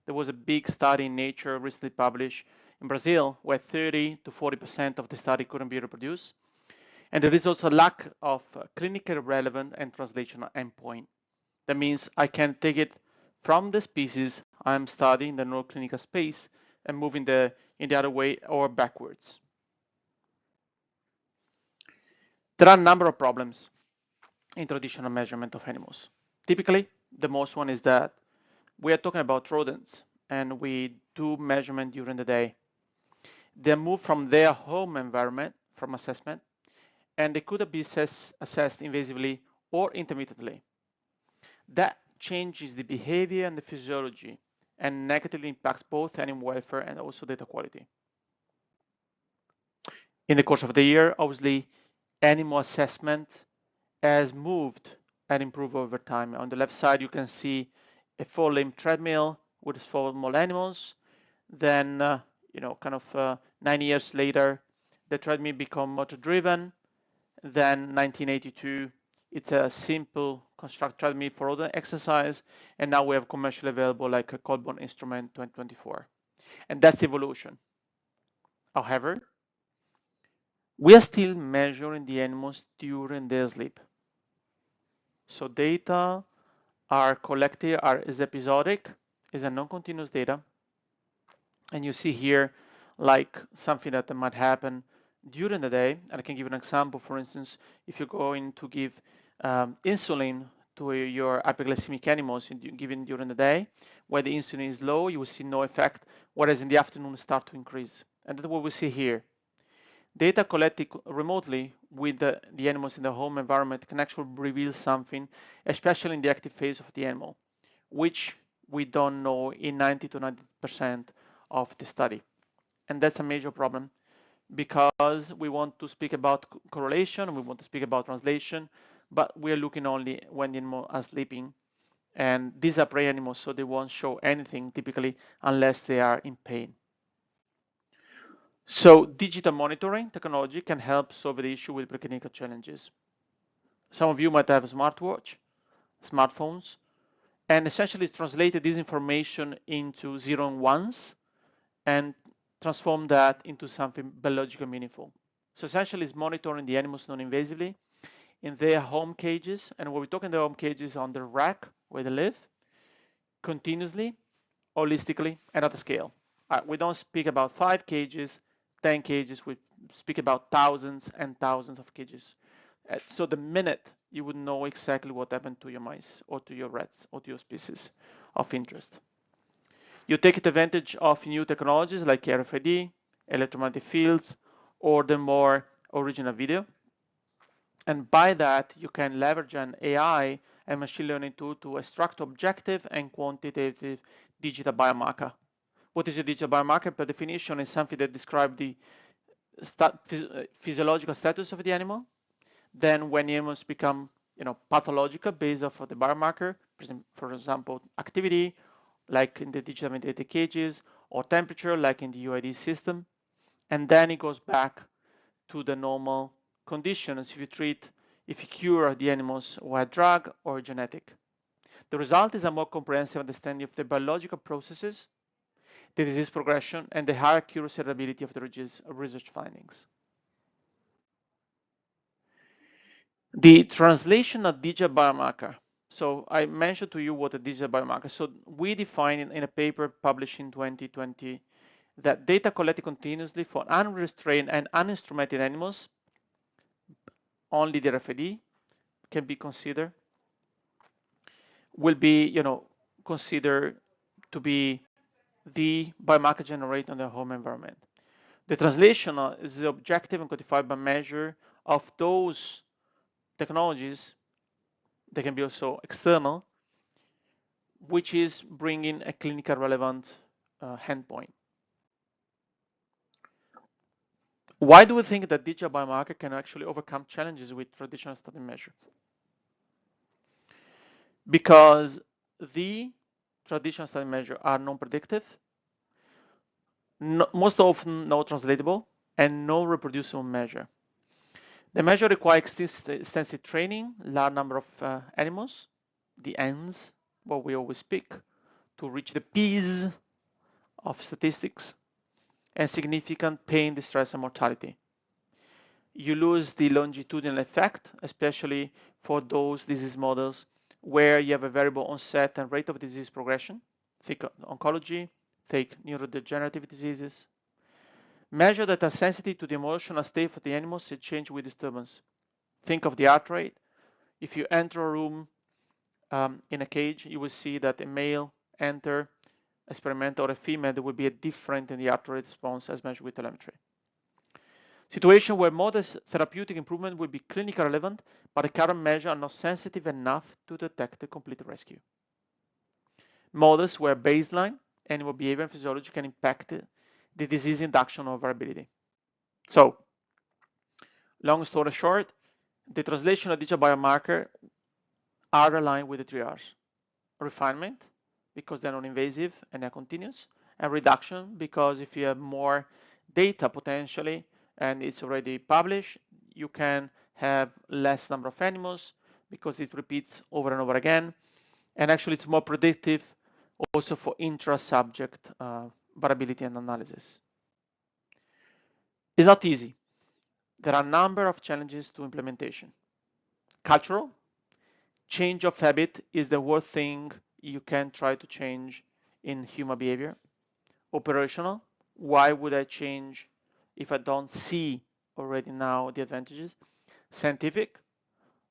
Speaker 7: There was a big study in Nature recently published in Brazil where 30 to 40% of the study couldn't be reproduced. And there is also a lack of clinically relevant and translational endpoint. That means I can take it from the species I'm studying in the non-clinical space and move in the other way or backwards. There are a number of problems in traditional measurement of animals. Typically, the most one is that we are talking about rodents and we do measurement during the day. They move from their home environment from assessment, and they could be assessed invasively or intermittently. That changes the behavior and the physiology and negatively impacts both animal welfare and also data quality. In the course of the year, obviously, animal assessment has moved and improved over time. On the left side, you can see a four-limb treadmill with small animals. Then, 9 years later, the treadmill become motor-driven. Then, 1982, it's a simple construct treadmill for other exercise, and now we have commercially available like a Colborne instrument 2024, and that's evolution. However, we are still measuring the animals during their sleep. So data are collected, is episodic, is a non-continuous data. And you see here like something that might happen during the day. And I can give an example. For instance, if you're going to give insulin to your hyperglycemic animals given during the day, where the insulin is low, you will see no effect, whereas in the afternoon start to increase. And that's what we see here. Data collected remotely with the animals in the home environment can actually reveal something, especially in the active phase of the animal, which we don't know in 90 to 90% of the study. And that's a major problem because we want to speak about correlation, we want to speak about translation, but we're looking only when the animals are sleeping. And these are prey animals, so they won't show anything typically unless they are in pain. So digital monitoring technology can help solve the issue with preclinical challenges. Some of you might have a smartwatch, smartphones, and essentially translated this information into zero and ones and transform that into something biologically meaningful. So essentially it's monitoring the animals non-invasively in their home cages, and when we talk in the home cages on the rack where they live, continuously, holistically, and at a scale. We don't speak about 5 cages, 10 cages, we speak about thousands and thousands of cages. So the minute you would know exactly what happened to your mice or to your rats or to your species of interest. You take advantage of new technologies like RFID, electromagnetic fields, or the more original video. And by that, you can leverage an AI and machine learning tool to extract objective and quantitative digital biomarker. What is a digital biomarker? Per definition, is something that describes the physiological status of the animal. Then when animals become pathological based off of the biomarker, for example, activity, like in the digital ventilated cages, or temperature, like in the UID system. And then it goes back to the normal conditions if you cure the animals who had drug or genetic. The result is a more comprehensive understanding of the biological processes, the disease progression, and the higher accuracy and reliability of the research findings. The translation of digital biomarker. So I mentioned to you what a digital biomarker. So we define in a paper published in 2020 that data collected continuously for unrestrained and uninstrumented animals, only the RFID can be considered, will be, considered to be the biomarker generated on the home environment. The translational is the objective and quantified by measure of those technologies. They can be also external, which is bringing a clinical relevant endpoint. Why do we think that digital biomarker can actually overcome challenges with traditional study measure? Because the traditional study measure are non-predictive, most often not translatable, and no reproducible measure. The measure requires extensive training, large number of animals, the hens, what we always speak, to reach the P's of statistics, and significant pain, distress, and mortality. You lose the longitudinal effect, especially for those disease models where you have a variable onset and rate of disease progression, think oncology, think neurodegenerative diseases. Measure that are sensitive to the emotional state of the animals and change with disturbance. Think of the heart rate. If you enter a room in a cage, you will see that a male enter experiment or a female, there will be a difference in the heart rate response as measured with telemetry. Situation where modest therapeutic improvement will be clinically relevant, but the current measures are not sensitive enough to detect a complete rescue. Models where baseline animal behavior and physiology can impact the disease induction or variability. So, long story short, the translation of digital biomarker are aligned with the 3 R's. Refinement, because they're non-invasive and they're continuous, and reduction, because if you have more data potentially and it's already published, you can have less number of animals because it repeats over and over again. And actually it's more predictive also for intra-subject variability and analysis. It's not easy. There are a number of challenges to implementation. Cultural, change of habit is the worst thing you can try to change in human behavior. Operational, why would I change if I don't see already now the advantages? Scientific,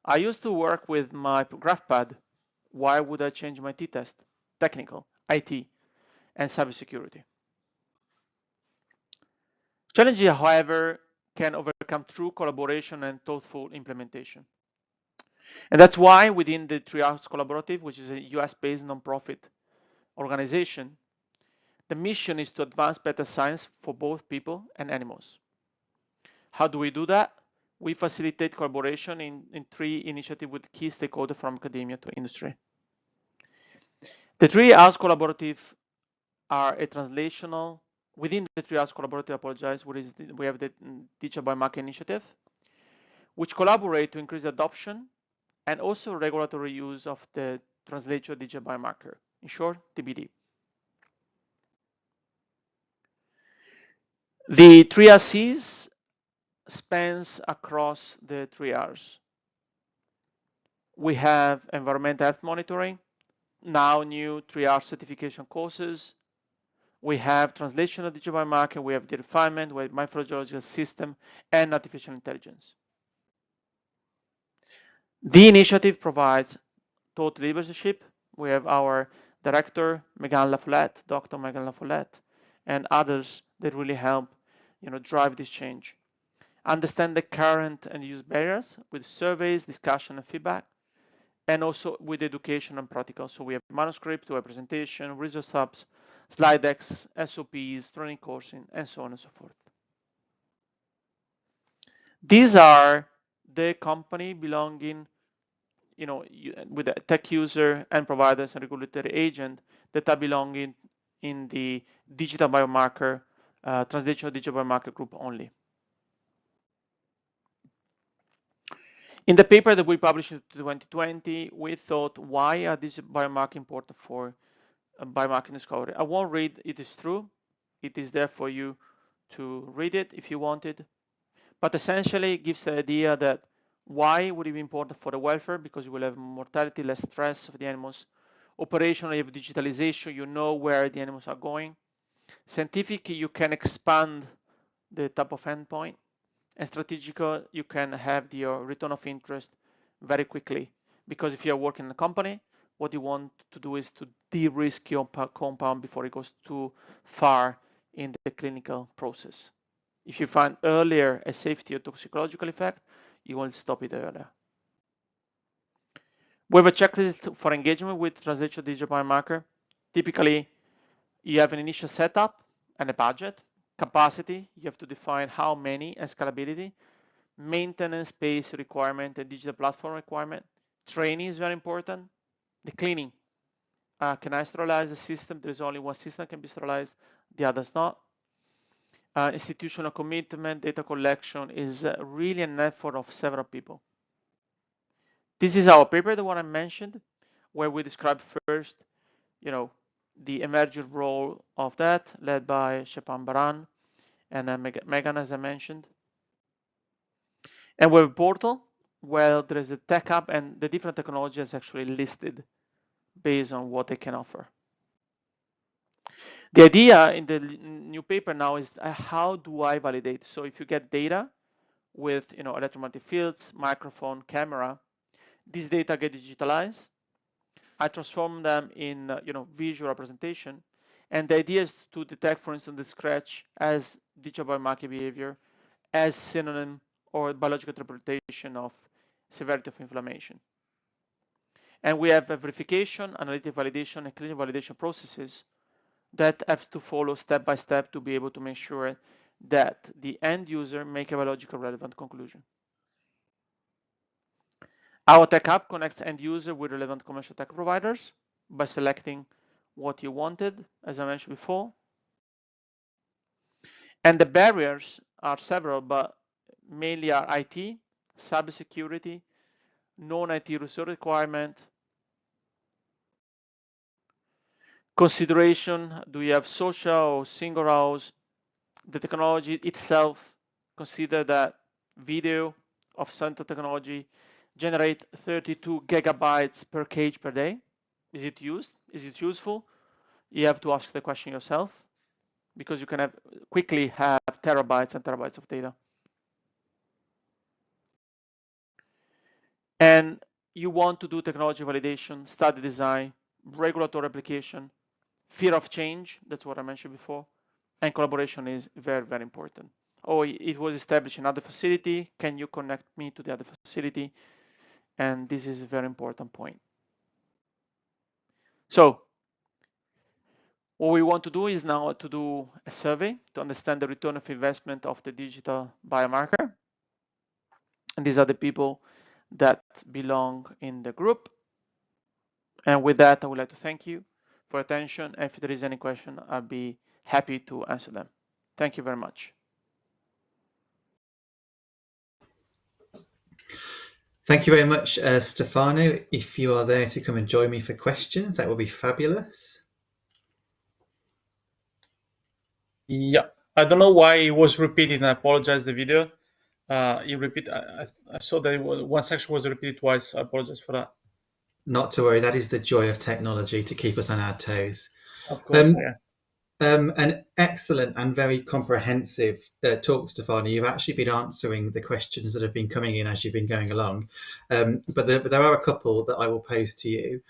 Speaker 7: I used to work with my graph pad. Why would I change my t-test? Technical, IT, and cybersecurity. Challenges, however, can overcome through collaboration and thoughtful implementation. And that's why within the 3 R's Collaborative, which is a US-based nonprofit organization, the mission is to advance better science for both people and animals. How do we do that? We facilitate collaboration in 3 initiatives with key stakeholders from academia to industry. The 3 R's Collaborative are a translational, within the 3 R's Collaborative, we have the Digital Biomarker Initiative, which collaborate to increase adoption and also regulatory use of the translational digital biomarker, in short, TBD. The 3RCs spans across the 3 R's. We have environmental health monitoring, now new 3R certification courses. We have translational digital biomarker, we have the refinement, we have microbiological system, and artificial intelligence. The initiative provides thought leadership. We have our director, Megan Lafollette, Dr. Megan Lafollette, and others that really help drive this change. Understand the current and use barriers with surveys, discussion, and feedback, and also with education and practical. So we have manuscript, we have presentation, resource hubs, slide decks, SOPs, training coursing, and so on and so forth. These are the company belonging, with a tech user and providers and regulatory agent that are belonging in the digital biomarker, translational digital biomarker group only. In the paper that we published in 2020, we thought, why are these biomarkers important for biomarker discovery? I won't read it is true. It is there for you to read it if you wanted. But essentially it gives the idea that why would it be important for the welfare? Because you will have mortality, less stress of the animals. Operationally, you have digitalization, you know where the animals are going. Scientific, you can expand the type of endpoint, and strategic, you can have your return of interest very quickly, because if you're working in a company, what you want to do is to de-risk your compound before it goes too far in the clinical process. If you find earlier a safety or toxicological effect, you will stop it earlier. We have a checklist for engagement with translational digital biomarker. Typically, you have an initial setup and a budget. Capacity, you have to define how many, and scalability. Maintenance space requirement and digital platform requirement. Training is very important. The cleaning. Can I sterilize the system? There is only one system that can be sterilized, the others not. Institutional commitment, data collection is really an effort of several people. This is our paper, the one I mentioned, where we describe first, the emergent role of that, led by Shepan Baran and Megan, as I mentioned. And we have a portal where there is a tech hub, and the different technologies actually listed based on what they can offer. The idea in the new paper now is how do I validate? So if you get data with electromagnetic fields, microphone, camera, these data get digitalized. I transform them in visual representation, and the idea is to detect, for instance, the scratch as digital biomarker behavior, as synonym or biological interpretation of severity of inflammation. And we have a verification, analytic validation, and clinical validation processes that have to follow step by step to be able to make sure that the end user make a biological relevant conclusion. Our tech hub connects end user with relevant commercial tech providers by selecting what you wanted, as I mentioned before. And the barriers are several, but mainly are IT, cybersecurity, non-IT resource requirement, consideration, do you have social or single house, the technology itself, consider that video of sensor technology generate 32 gigabytes per cage per day. Is it used? Is it useful? You have to ask the question yourself, because you can quickly have terabytes and terabytes of data. And you want to do technology validation, study design, regulatory application, fear of change, that's what I mentioned before, and collaboration is very, very important. Oh, it was established in another facility, can you connect me to the other facility? And this is a very important point. So what we want to do is now to do a survey to understand the return of investment of the digital biomarker. And these are the people that belong in the group. And with that, I would like to thank you for attention. If there is any question, I'll be happy to answer them. Thank you very much.
Speaker 1: Thank you very much, Stefano. If you are there to come and join me for questions, that would be fabulous.
Speaker 8: Yeah, I don't know why it was repeated, and I apologize the video. You repeat. I saw that one section was repeated twice. I apologize for that.
Speaker 1: Not to worry, that is the joy of technology, to keep us on our toes.
Speaker 8: Of course, yeah.
Speaker 1: An excellent and very comprehensive talk, Stefano. You've actually been answering the questions that have been coming in as you've been going along, but there are a couple that I will pose to you.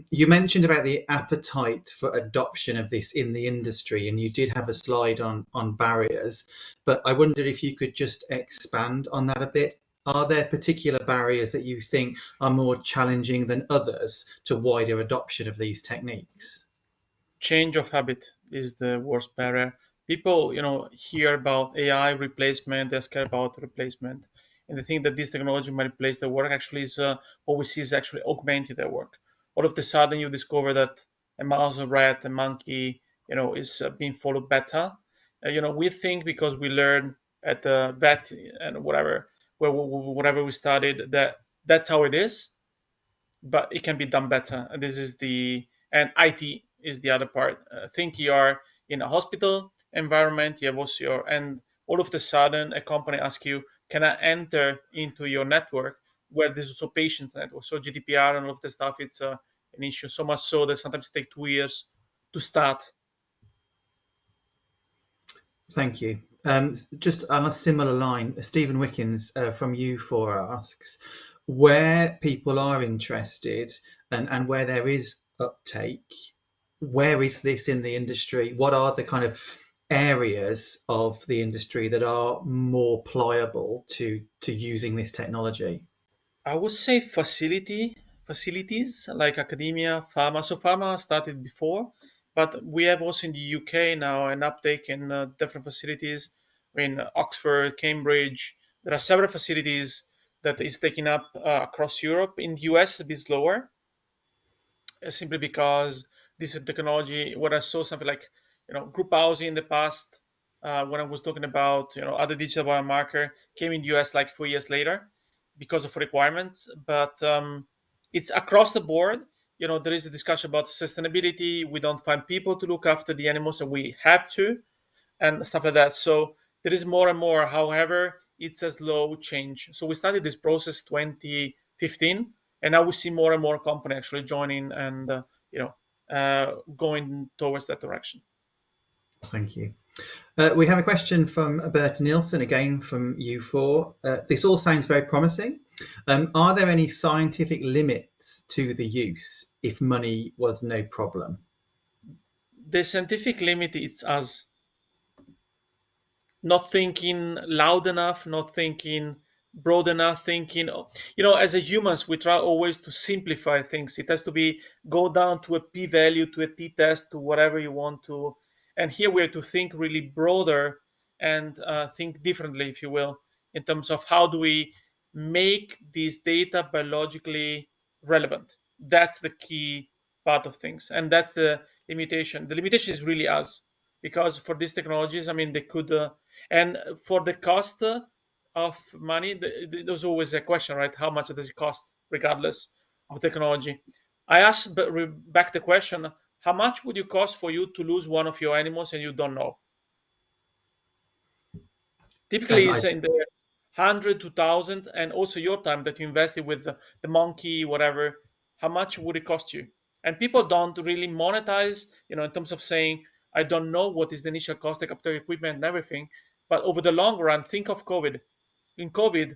Speaker 1: You mentioned about the appetite for adoption of this in the industry, and you did have a slide on barriers, but I wondered if you could just expand on that a bit. Are there particular barriers that you think are more challenging than others to wider adoption of these techniques?
Speaker 8: Change of habit is the worst barrier. People, hear about AI replacement, they're scared about replacement, and they think that this technology might replace their work. Actually, is what we see is actually augmenting their work. All of a sudden, you discover that a mouse, a rat, a monkey, is being followed better. We think because we learn at the vet and whatever we studied, that's how it is, but it can be done better. And and IT is the other part. Think you are in a hospital environment, you have also and all of a sudden a company asks you, can I enter into your network where there's also patients network? So GDPR and all of the stuff, it's an issue, so much so that sometimes it takes 2 years to start
Speaker 1: Thank you. Just on a similar line, Stephen Wickens from UFAW asks, where people are interested and where there is uptake, where is this in the industry? What are the kind of areas of the industry that are more pliable to using this technology?
Speaker 8: I would say facilities like academia, pharma. So pharma started before, but we have also in the UK now an uptake in different facilities. In Oxford, Cambridge, there are several facilities that is taking up across Europe. In the US, it's a bit slower, simply because this technology. What I saw something like group housing in the past, when I was talking about other digital biomarker, came in the US like 4 years later because of requirements. But it's across the board. There is a discussion about sustainability. We don't find people to look after the animals, and we have to, and stuff like that. So there is more and more. However, it's a slow change. So we started this process 2015, and now we see more and more company actually joining and going towards that direction.
Speaker 1: Thank you. We have a question from Berta Nielsen, again from U4. This all sounds very promising. Are there any scientific limits to the use if money was no problem?
Speaker 8: The scientific limit is us not thinking loud enough, not thinking broad enough, thinking, as a humans, we try always to simplify things. It has to be go down to a p-value, to a t-test, to whatever you want to. And here we have to think really broader and think differently, if you will, in terms of how do we make these data biologically relevant. That's the key part of things. And that's the limitation. The limitation is really us, because for these technologies, I mean, they could and for the cost of money, there's always a question, right? How much does it cost, regardless of technology? I asked back the question: how much would it cost for you to lose one of your animals and you don't know? Typically, it's in the 100 to 1,000, and also your time that you invested with the monkey, whatever. How much would it cost you? And people don't really monetize, in terms of saying, I don't know what is the initial cost, the capital equipment and everything. But over the long run, think of COVID. In COVID,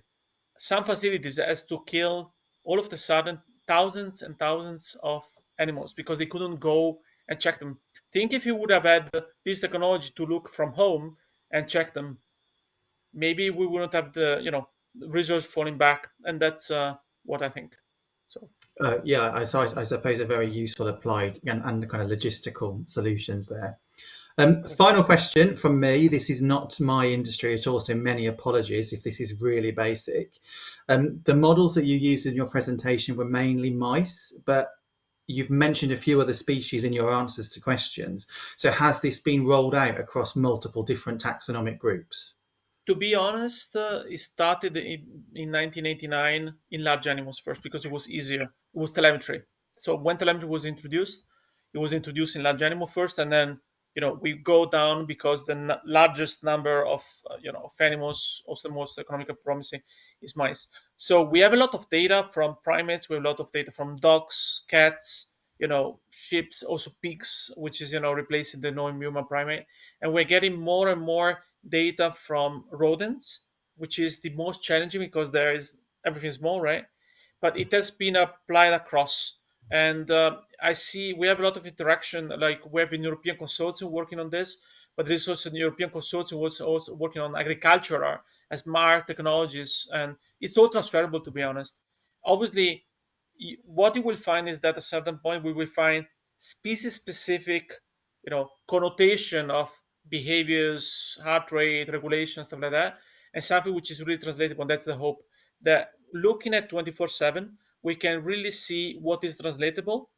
Speaker 8: some facilities has to kill all of the sudden thousands and thousands of animals because they couldn't go and check them. Think if you would have had this technology to look from home and check them, maybe we wouldn't have the results falling back, and that's what I think. So
Speaker 1: yeah, I suppose a very useful applied and the kind of logistical solutions there. Final question from me. This is not my industry at all, so many apologies if this is really basic. The models that you used in your presentation were mainly mice, but you've mentioned a few other species in your answers to questions. So has this been rolled out across multiple different taxonomic groups?
Speaker 8: to be honest, it started in 1989 in large animals first because it was easier. It was telemetry. So when telemetry was introduced, it was introduced in large animal first, and then we go down because the largest number of of animals, also the most economical promising, is mice. So we have a lot of data from primates. We have a lot of data from dogs, cats, sheep, also pigs, which is replacing the non-human primate, and we're getting more and more data from rodents, which is the most challenging because there is everything small, right? But it has been applied across, and I see we have a lot of interaction. Like we have a European consortium working on this, but there is also a European consortium was also working on agricultural as smart technologies, and it's all transferable, to be honest. Obviously, what you will find is that at a certain point we will find species specific connotation of behaviors, heart rate regulation, stuff like that, and something which is really translatable. That's the hope, that looking at 24/7 we can really see what is translatable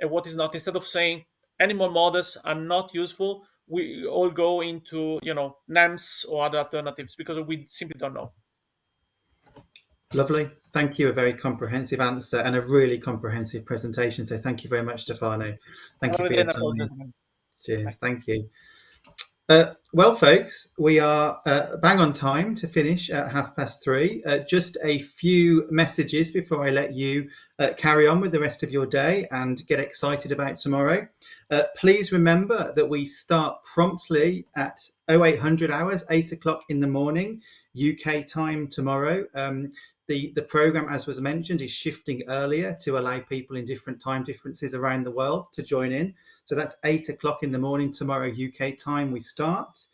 Speaker 8: and what is not. Instead of saying animal models are not useful, we all go into NAMs or other alternatives because we simply don't know.
Speaker 1: Lovely. Thank you. A very comprehensive answer and a really comprehensive presentation. So thank you very much, Stefano. Thank you for your time. Cheers. Thank you. Well, folks, we are bang on time to finish at 3:30. Just a few messages before I let you carry on with the rest of your day and get excited about tomorrow. Please remember that we start promptly at 0800 hours, 8 o'clock in the morning, UK time tomorrow. The program, as was mentioned, is shifting earlier to allow people in different time differences around the world to join in. So that's 8 o'clock in the morning tomorrow UK time we start.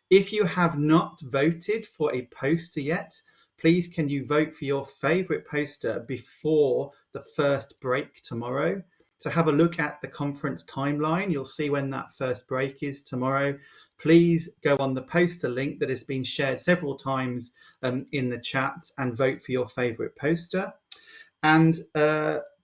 Speaker 1: If you have not voted for a poster yet, please can you vote for your favourite poster before the first break tomorrow. So have a look at the conference timeline. You'll see when that first break is tomorrow. Please go on the poster link that has been shared several times in the chat and vote for your favourite poster. And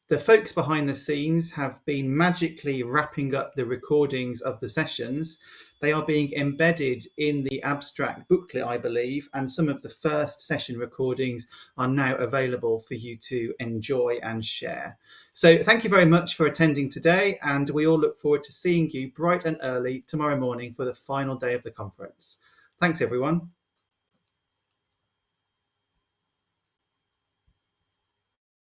Speaker 1: the folks behind the scenes have been magically wrapping up the recordings of the sessions. They are being embedded in the abstract booklet, I believe, and some of the first session recordings are now available for you to enjoy and share. So thank you very much for attending today, and we all look forward to seeing you bright and early tomorrow morning for the final day of the conference. Thanks, everyone.